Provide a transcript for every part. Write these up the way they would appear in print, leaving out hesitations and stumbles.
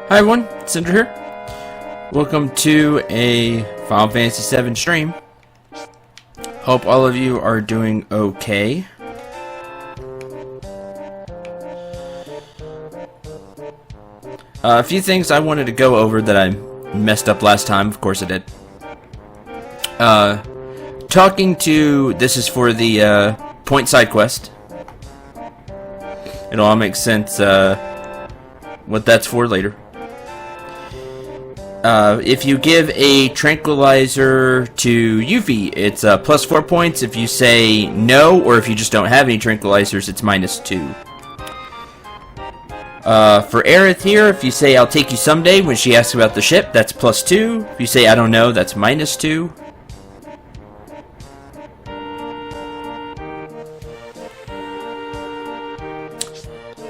Hi everyone, Cendril here. Welcome to a Final Fantasy VII stream. Hope all of you are doing okay. A few things I wanted to go over that I messed up last time. Of course I did. This is for the point side quest. It'll all make sense what that's for later. If you give a tranquilizer to Yuffie, it's plus 4 points. If you say no, or if you just don't have any tranquilizers, it's minus 2. For Aerith here, if you say I'll take you someday when she asks about the ship, that's plus 2. If you say I don't know, that's minus 2.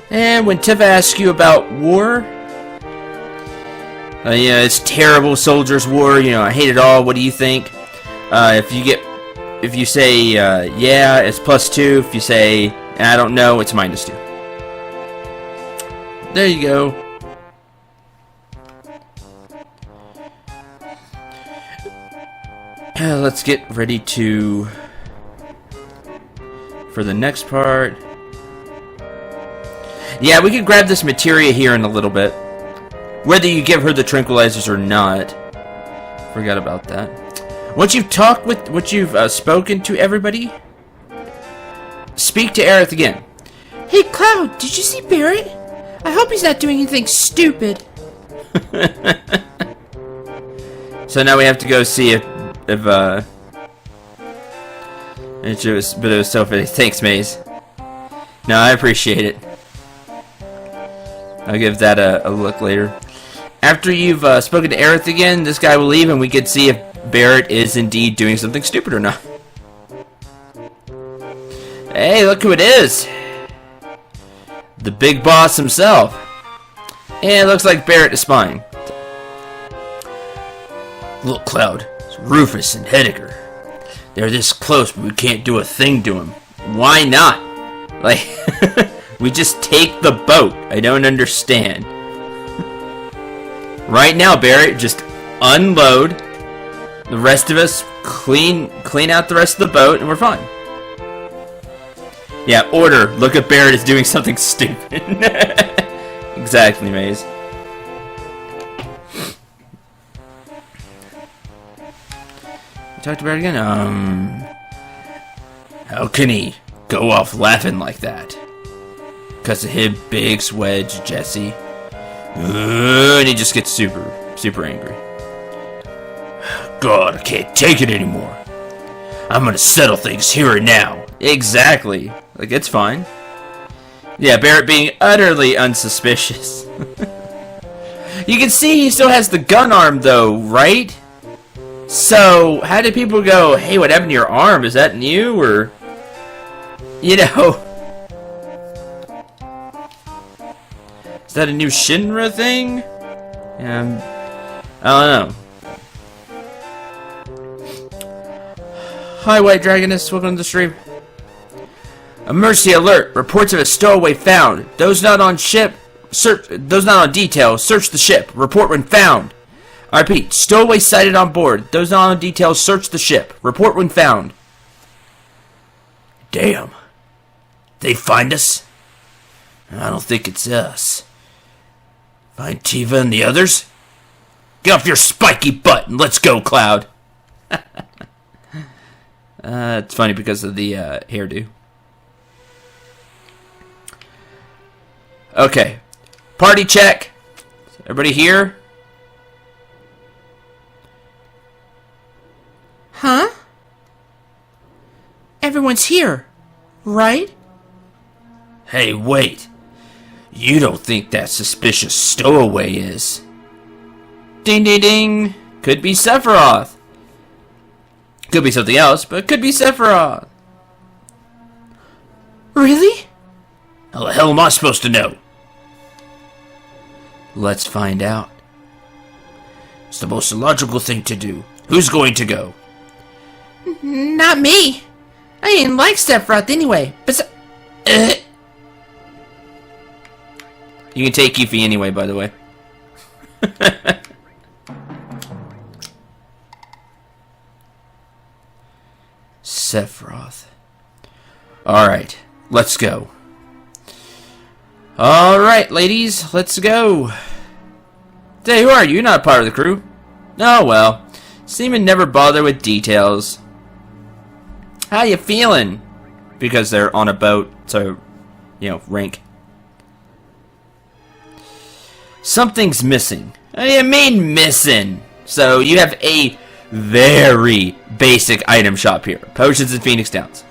And when Tifa asks you about war, it's terrible, soldiers' war. I hate it all. What do you think? If you say yeah, it's plus 2. If you say I don't know, it's minus 2. There you go. Let's get ready for the next part. Yeah, we can grab this materia here in a little bit. Whether you give her the tranquilizers or not. Forgot about that. Once you've spoken to everybody, speak to Aerith again. Hey, Cloud, did you see Barrett? I hope he's not doing anything stupid. So now we have to go see if it was so funny. Thanks, Maze. No, I appreciate it. I'll give that a look later. After you've spoken to Aerith again, this guy will leave and we can see if Barrett is indeed doing something stupid or not. Hey, look who it is! The big boss himself. And it looks like Barrett is spying. Look, Cloud, it's Rufus and Heidegger. They're this close, but we can't do a thing to them. Why not? Like, we just take the boat. I don't understand. Right now, Barrett, just unload. The rest of us clean out the rest of the boat, and we're fine. Yeah, order. Look at Barrett is doing something stupid. Exactly, Maze. Talk to Barrett again? How can he go off laughing like that? Cause of his big swedge, Jesse. And he just gets super angry. God, I can't take it anymore. I'm gonna settle things here and now. Exactly. Like, it's fine. Yeah, Barrett being utterly unsuspicious. You can see he still has the gun arm, though, right? So, how did people go, hey, what happened to your arm? Is that new, or... Is that a new Shinra thing? I don't know. Hi, White Dragoness. Welcome to the stream. Emergency alert! Reports of a stowaway found. Those not on detail, search the ship. Report when found. I repeat, stowaway sighted on board. Those not on detail, search the ship. Report when found. Damn. They find us? I don't think it's us. Find Tifa and the others? Get off your spiky butt and let's go, Cloud. It's funny because of the hairdo. Okay. Party check. Everybody here? Huh? Everyone's here, right? Hey, wait. You don't think that suspicious stowaway is? Ding, ding, ding. Could be Sephiroth. Could be something else, but could be Sephiroth. Really? How the hell am I supposed to know? Let's find out. It's the most illogical thing to do. Who's going to go? Not me. I didn't like Sephiroth anyway. You can take Yuffie anyway, by the way. Sephiroth. Alright, let's go. Alright, ladies, let's go. Hey, who are you? You're not part of the crew. Oh, well. Seamen never bother with details. How you feeling? Because they're on a boat, so, you know, rank. Something's missing. What do you mean missing? So, you have a very basic item shop here. Potions in Phoenix Downs.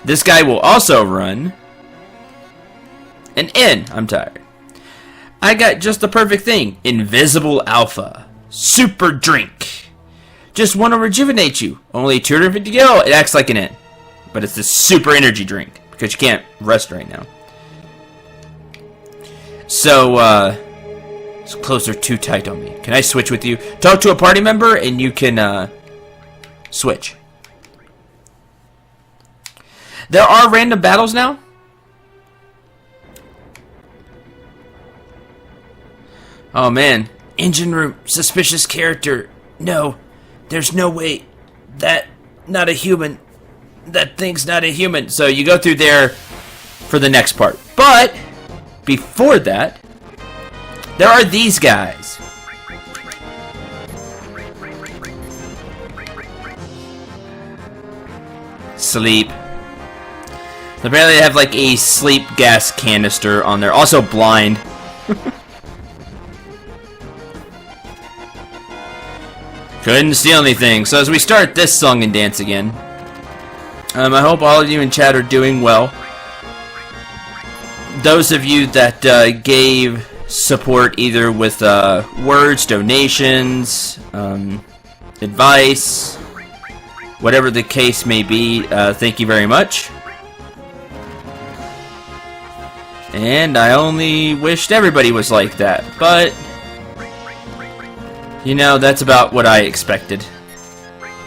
This guy will also run an inn. I'm tired. I got just the perfect thing. Invisible Alpha. Super drink. Just want to rejuvenate you. Only 250 gil. It acts like an inn. But it's this super energy drink. Because you can't rest right now. So, it's closer too tight on me. Can I switch with you? Talk to a party member and you can, switch. There are random battles now? Oh man. Engine room. Suspicious character. No. There's no way. That. Not a human. That thing's not a human. So you go through there for the next part. But, before that, there are these guys. Sleep. Apparently they have like a sleep gas canister on there. Also blind. Couldn't steal anything. So as we start this song and dance again, I hope all of you in chat are doing well. Those of you that gave support either with words, donations, advice, whatever the case may be, thank you very much. And I only wished everybody was like that, but you know, that's about what I expected.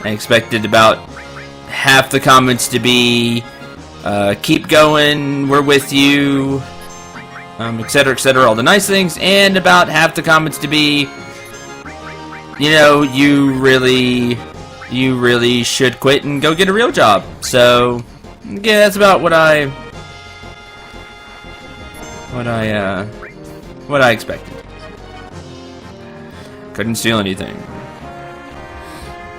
I expected about half the comments to be keep going, we're with you, etc., all the nice things, and about half the comments to be, you know, you really should quit and go get a real job. So, yeah, that's about what I expected. Couldn't steal anything.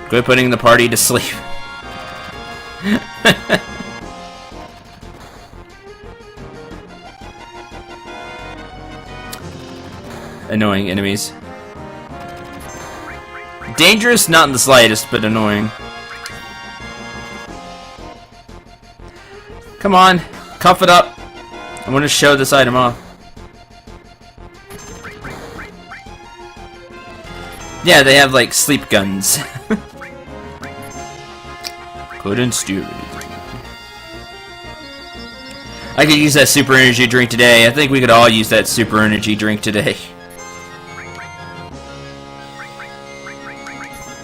Quit putting the party to sleep. Annoying enemies. Dangerous, not in the slightest, but annoying. Come on, cuff it up. I want to show this item off. Yeah, they have like sleep guns. Couldn't steal anything. I could use that super energy drink today. I think we could all use that super energy drink today.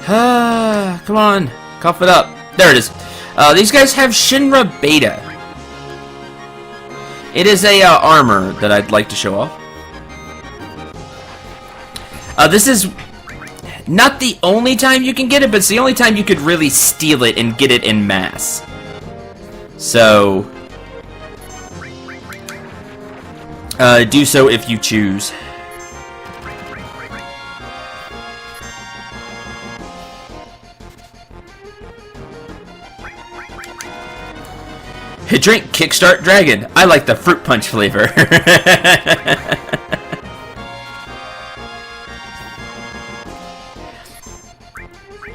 Come on, cough it up. There it is. These guys have Shinra Beta. It is a armor that I'd like to show off. This is not the only time you can get it, but it's the only time you could really steal it and get it in mass. So, do so if you choose. Drink Kickstart Dragon. I like the fruit punch flavor.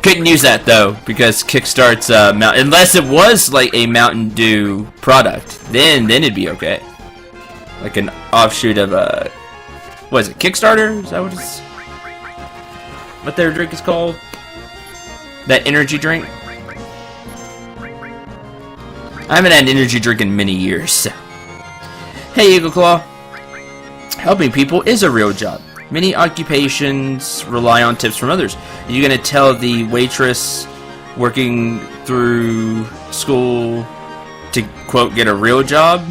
Couldn't use that though, because Kickstart's unless it was like a Mountain Dew product, then it'd be okay. Like an offshoot of what is it, Kickstarter? Is that what their drink is called? That energy drink? I haven't had an energy drink in many years, so. Hey, Eagle Claw. Helping people is a real job. Many occupations rely on tips from others. Are you going to tell the waitress working through school to, quote, get a real job?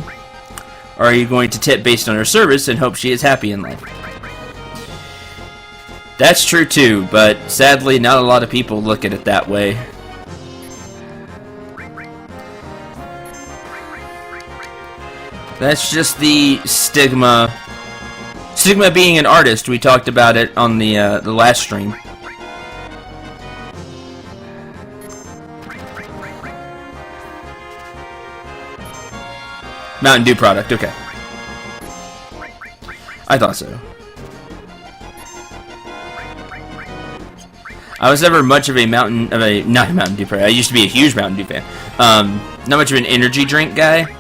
Or are you going to tip based on her service and hope she is happy in life? That's true too, but sadly not a lot of people look at it that way. That's just the stigma. Stigma being an artist. We talked about it on the last stream. Mountain Dew product, okay. I thought so. I was never much of a not a Mountain Dew fan. I used to be a huge Mountain Dew fan. Not much of an energy drink guy.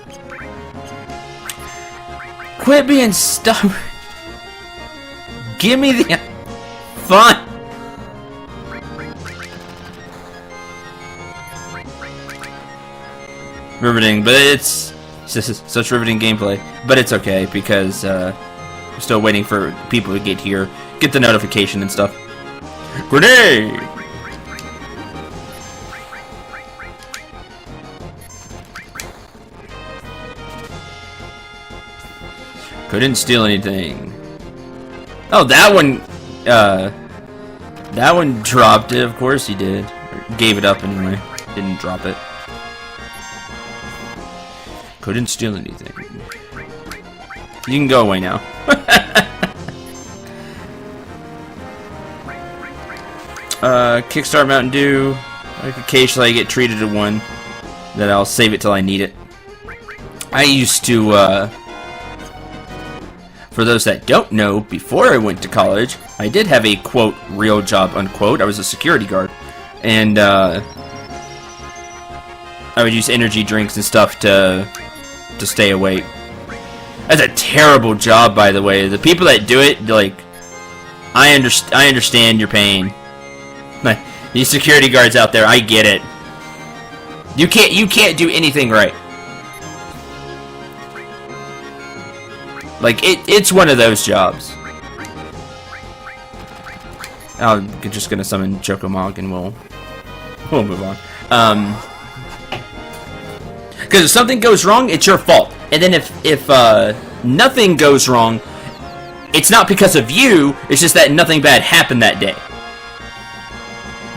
Quit being stubborn. Give me the fun. Riveting, but it's just such riveting gameplay. But it's okay because I'm still waiting for people to get here, get the notification and stuff. Grenade! Couldn't steal anything. Oh, that one dropped it. Of course he did. Or gave it up anyway. Didn't drop it. Couldn't steal anything. You can go away now. Kickstart Mountain Dew. Like occasionally I get treated to one. Then I'll save it till I need it. I used to, for those that don't know, before I went to college, I did have a, quote, real job, unquote. I was a security guard. And, I would use energy drinks and stuff to stay awake. That's a terrible job, by the way. The people that do it, like, I understand your pain. Like, you security guards out there, I get it. You can't do anything right. Like, it's one of those jobs. I'm just gonna summon Chocomog and we'll move on. Because if something goes wrong, it's your fault. And then if nothing goes wrong, it's not because of you, it's just that nothing bad happened that day.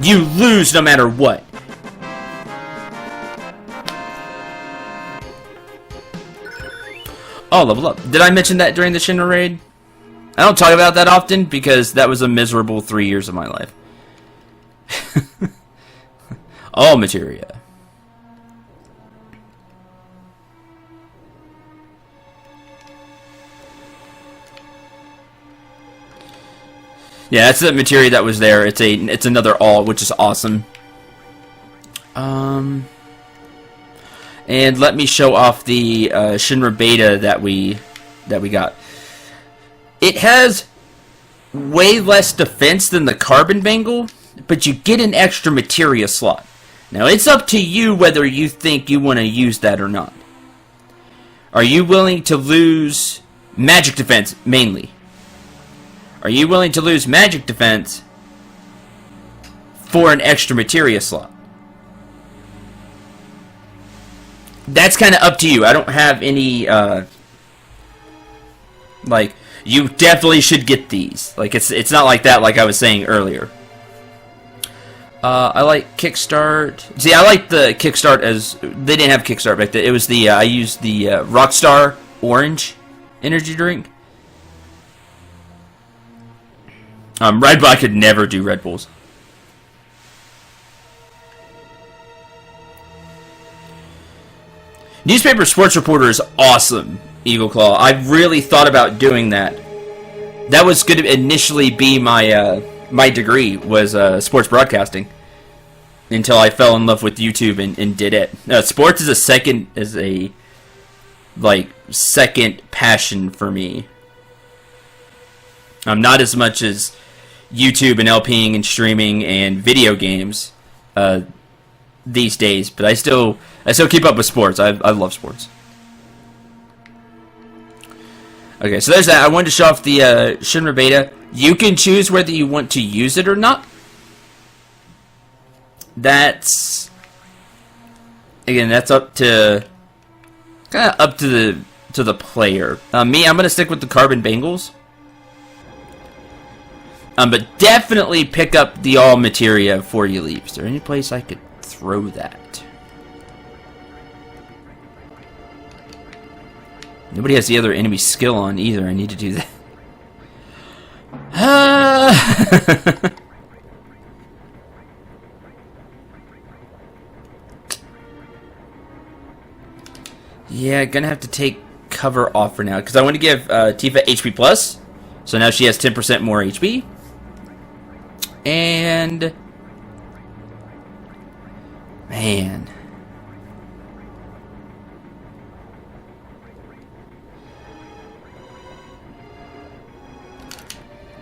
You lose no matter what. Oh, level up. Did I mention that during the Shinra raid? I don't talk about that often because that was a miserable 3 years of my life. All materia. Yeah, that's the materia that was there. It's another all, which is awesome. And let me show off the Shinra beta that we got. It has way less defense than the carbon bangle, but you get an extra materia slot. Now it's up to you whether you think you want to use that or not. Are you willing to lose magic defense mainly? Are you willing to lose magic defense for an extra materia slot? That's kind of up to you. I don't have any, like, you definitely should get these. Like, it's not like that, like I was saying earlier. I like Kickstart. See, I like the Kickstart as, they didn't have Kickstart back then. It was the, I used the Rockstar Orange energy drink. Red Bull, I could never do Red Bulls. Newspaper sports reporter is awesome, Eagle Claw. I really thought about doing that. That was going to initially be my my degree, was sports broadcasting, until I fell in love with YouTube and did it. Sports is second passion for me. Not as much as YouTube and LPing and streaming and video games these days, but I still keep up with sports. I love sports. Okay, so there's that. I wanted to show off the Shinra beta. You can choose whether you want to use it or not. That's up to the player. Me, I'm gonna stick with the carbon bangles. But definitely pick up the all materia before you leave. Is there any place I could throw that? Nobody has the other enemy skill on either. I need to do that. Yeah, gonna have to take cover off for now because I want to give Tifa HP plus, so now she has 10% more HP. And man,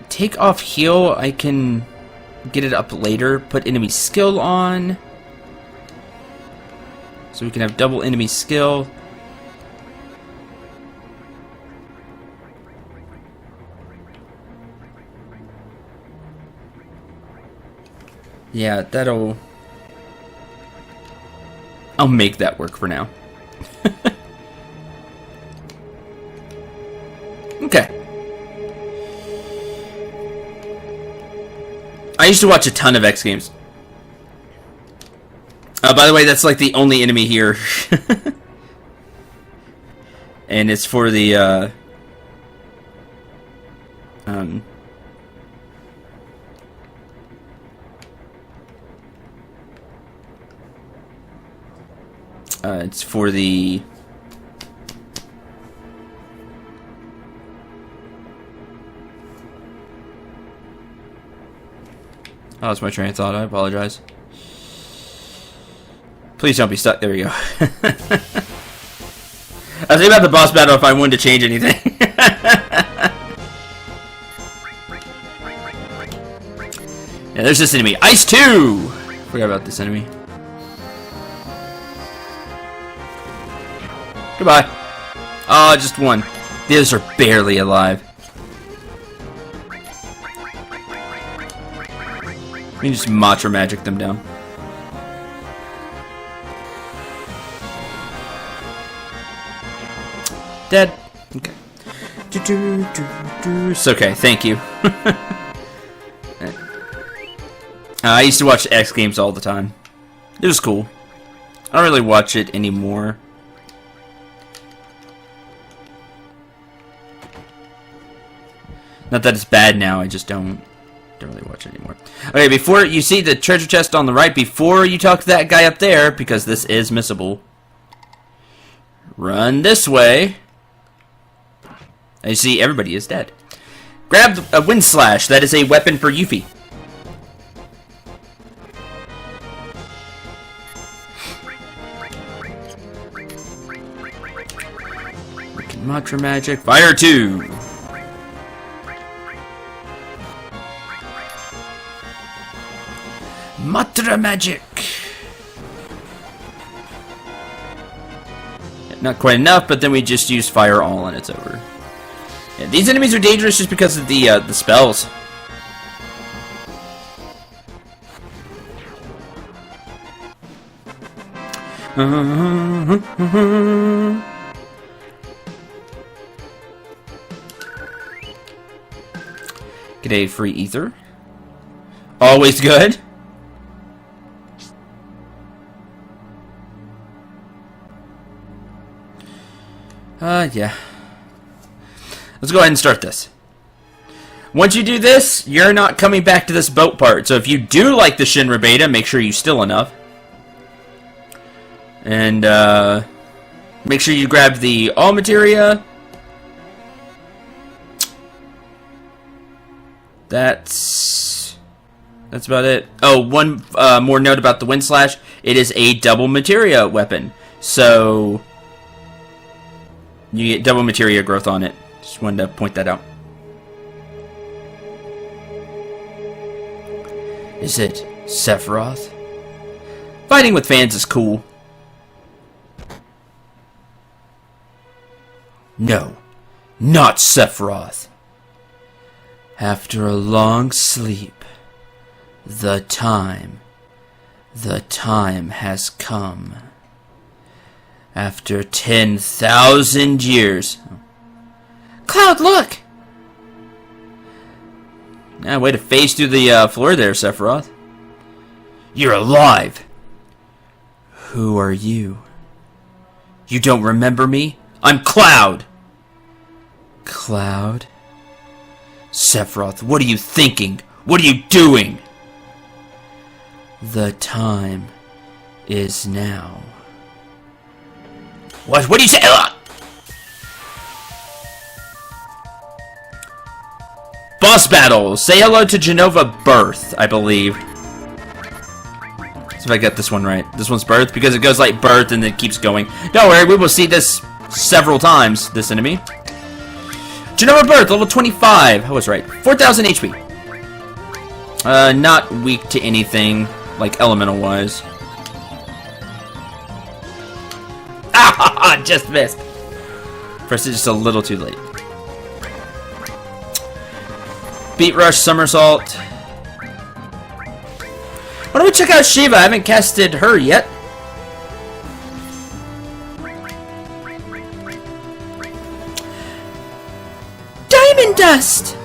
take off heal. I can get it up later. Put enemy skill on, so we can have double enemy skill. Yeah, that'll... I'll make that work for now. Okay. I used to watch a ton of X Games. By the way, that's like the only enemy here. And it's for the, it's for the... I lost my train of thought. I apologize. Please don't be stuck. There we go. I was thinking about the boss battle if I wanted to change anything. Yeah, there's this enemy. Ice 2! Forgot about this enemy. Goodbye. Oh, just one. The others are barely alive. We can just Matra magic them down. Dead. Okay. It's okay, thank you. I used to watch X Games all the time. It was cool. I don't really watch it anymore. Not that it's bad now, I just don't really watch it anymore. Okay, before you see the treasure chest on the right, before you talk to that guy up there, because this is missable, run this way. And you see everybody is dead. Grab a wind slash. That is a weapon for Yuffie. Matra magic. Fire 2. Matra magic. Not quite enough, but then we just use fire all and it's over. Yeah, these enemies are dangerous just because of the spells. Get a free ether. Always good. Yeah. Let's go ahead and start this. Once you do this, you're not coming back to this boat part. So if you do like the Shinra beta, make sure you steal enough. And, make sure you grab the all materia. That's about it. Oh, one more note about the Wind Slash. It is a double materia weapon. So you get double materia growth on it. Just wanted to point that out. Is it Sephiroth? Fighting with fans is cool. No, not Sephiroth. After a long sleep, the time has come. After 10,000 years. Cloud, look! Way to phase through the floor there, Sephiroth. You're alive! Who are you? You don't remember me? I'm Cloud! Cloud? Sephiroth, what are you thinking? What are you doing? The time is now. What do you say? Boss battle. Say hello to Genova Birth, I believe. See if I get this one right. This one's Birth because it goes like Birth and then keeps going. Don't worry, we will see this several times, this enemy. Genova Birth, level 25. I was right. 4,000 HP. Not weak to anything, like elemental-wise. Ah! Just missed. Pressed it just a little too late. Beat Rush, Somersault. Why don't we check out Shiva? I haven't casted her yet. Diamond Dust!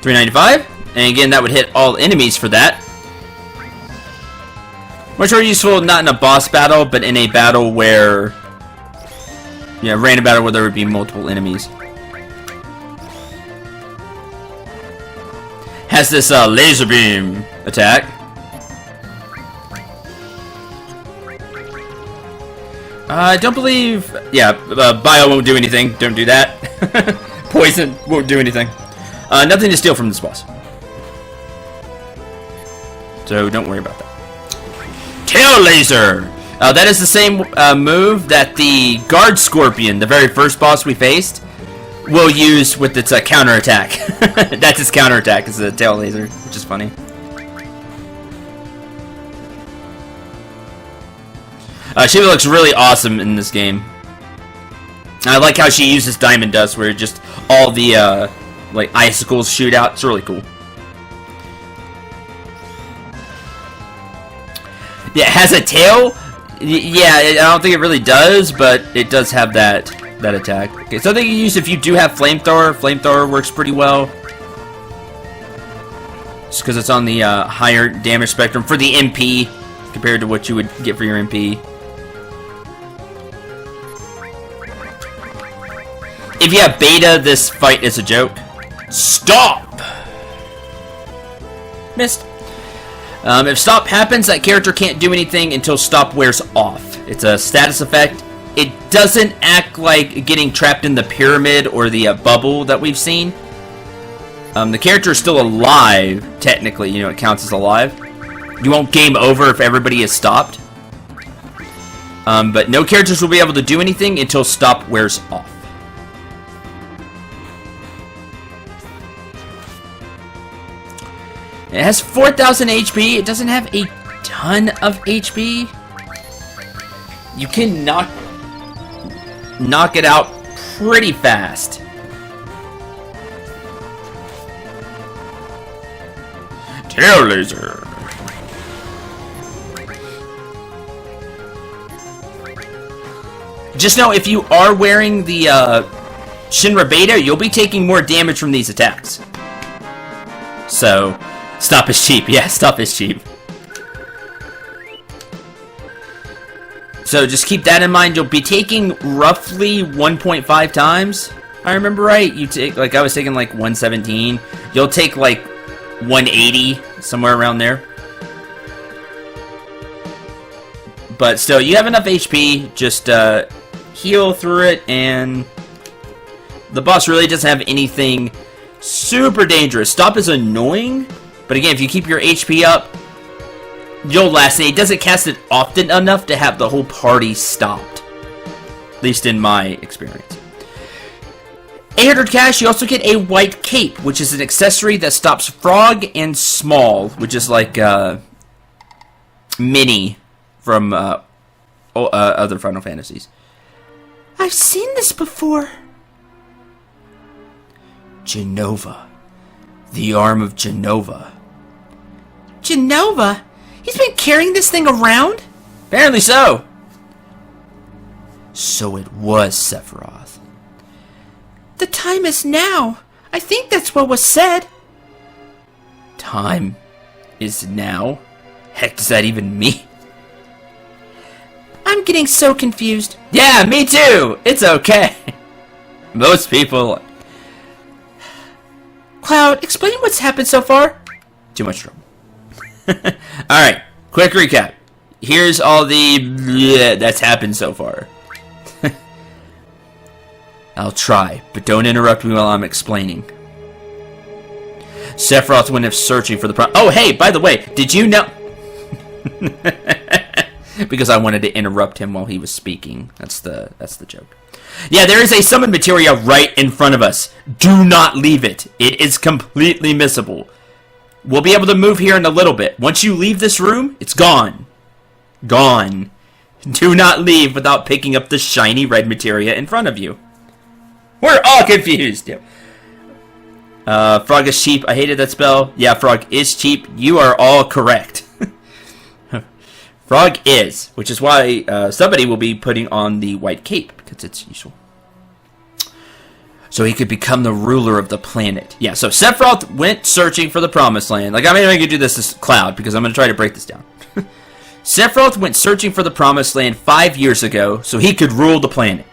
$395, and again that would hit all enemies for that. Much more useful not in a boss battle, but in a battle where, yeah, random battle where there would be multiple enemies. Has this laser beam attack. I don't believe, yeah, bio won't do anything. Don't do that. Poison won't do anything. Nothing to steal from this boss. So don't worry about that. Tail Laser! That is the same move that the Guard Scorpion, the very first boss we faced, will use with its counterattack. That's its counterattack, is the Tail Laser, which is funny. Shiva looks really awesome in this game. I like how she uses Diamond Dust, where just all the like icicles shoot out. It's really cool. Yeah, it has a tail. Yeah, I don't think it really does, but it does have that attack. Okay, something you use if you do have flamethrower. Flamethrower works pretty well, just because it's on the higher damage spectrum for the MP compared to what you would get for your MP. If you have beta, this fight is a joke. Stop! Missed. If stop happens, that character can't do anything until stop wears off. It's a status effect. It doesn't act like getting trapped in the pyramid or the bubble that we've seen. The character is still alive, technically. You know, it counts as alive. You won't game over if everybody is stopped. But no characters will be able to do anything until stop wears off. It has 4,000 HP. It doesn't have a ton of HP. You can knock it out pretty fast. Tail Laser. Just know if you are wearing the Shinra Beta, you'll be taking more damage from these attacks. So, stop is cheap. Yeah, stop is cheap. So just keep that in mind. You'll be taking roughly 1.5 times. If I remember right. You take, like, I was taking like 117. You'll take like 180, somewhere around there. But still, you have enough HP. Just heal through it, and the boss really doesn't have anything super dangerous. Stop is annoying, but again, if you keep your HP up, you'll last. And it doesn't cast it often enough to have the whole party stopped. At least in my experience. 800 cash, you also get a white cape, which is an accessory that stops Frog and Small, which is like Mini from other Final Fantasies. I've seen this before. Genova. The arm of Genova. Genova? He's been carrying this thing around? Apparently so. So it was Sephiroth. The time is now. I think that's what was said. Time is now? Heck, does that even mean? I'm getting so confused. Yeah, me too. It's okay. Most people... Cloud, explain what's happened so far. Too much trouble. Alright, quick recap. Here's all the that's happened so far. I'll try, but don't interrupt me while I'm explaining. Sephiroth went up searching for the Oh, hey, by the way, did you know... Because I wanted to interrupt him while he was speaking. That's the joke. Yeah, there is a summon materia right in front of us. Do not leave it. It is completely missable. We'll be able to move here in a little bit. Once you leave this room, it's gone. Gone. Do not leave without picking up the shiny red materia in front of you. We're all confused. Frog is cheap. I hated that spell. Yeah, Frog is cheap. You are all correct. Frog is, which is why somebody will be putting on the white cape, because it's useful. So he could become the ruler of the planet. Yeah, so Sephiroth went searching for the Promised Land. Like, I mean, I could do this as Cloud, because I'm going to try to break this down. Sephiroth went searching for the Promised Land 5 years ago, so he could rule the planet.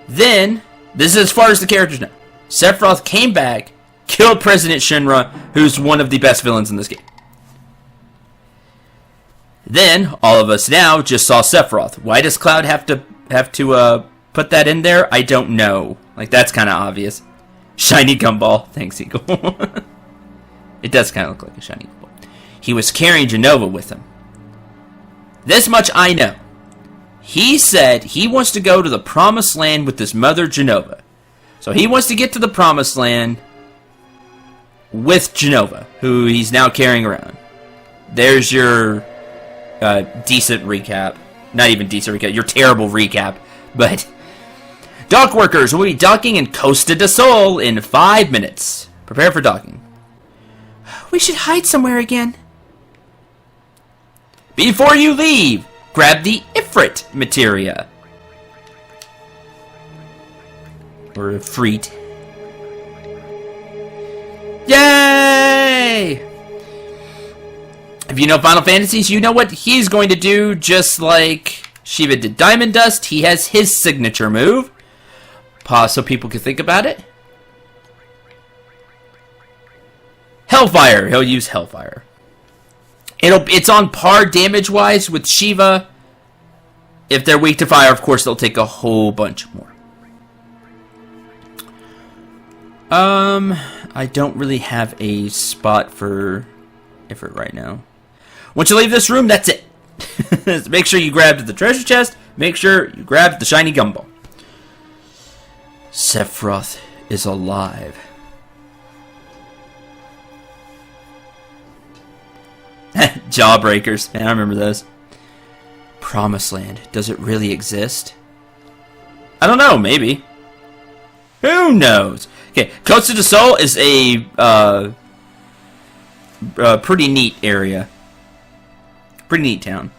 Then, this is as far as the characters know. Sephiroth came back, killed President Shinra, who's one of the best villains in this game. Then, all of us now just saw Sephiroth. Why does Cloud have to put that in there? I don't know. Like, that's kind of obvious. Shiny gumball. Thanks, Eagle. It does kind of look like a shiny gumball. He was carrying Genova with him. This much I know. He said he wants to go to the Promised Land with his mother, Genova. So he wants to get to the Promised Land with Genova, who he's now carrying around. There's your... decent recap. Not even decent recap. Your terrible recap. But dock workers will be docking in Costa del Sol in 5 minutes. Prepare for docking. We should hide somewhere again. Before you leave, grab the Ifrit materia. Or Ifrit. Yay! If you know Final Fantasies, you know what he's going to do, just like Shiva did Diamond Dust. He has his signature move. Pause so people can think about it. Hellfire. He'll use Hellfire. It's on par damage-wise with Shiva. If they're weak to fire, of course, they'll take a whole bunch more. I don't really have a spot for Ifrit right now. Once you leave this room, that's it. Make sure you grabbed the treasure chest. Make sure you grabbed the shiny gumball. Sephiroth is alive. Jawbreakers. Man, I remember those. Promised Land. Does it really exist? I don't know. Maybe. Who knows? Okay. Costa del Sol is a pretty neat area. Pretty neat town.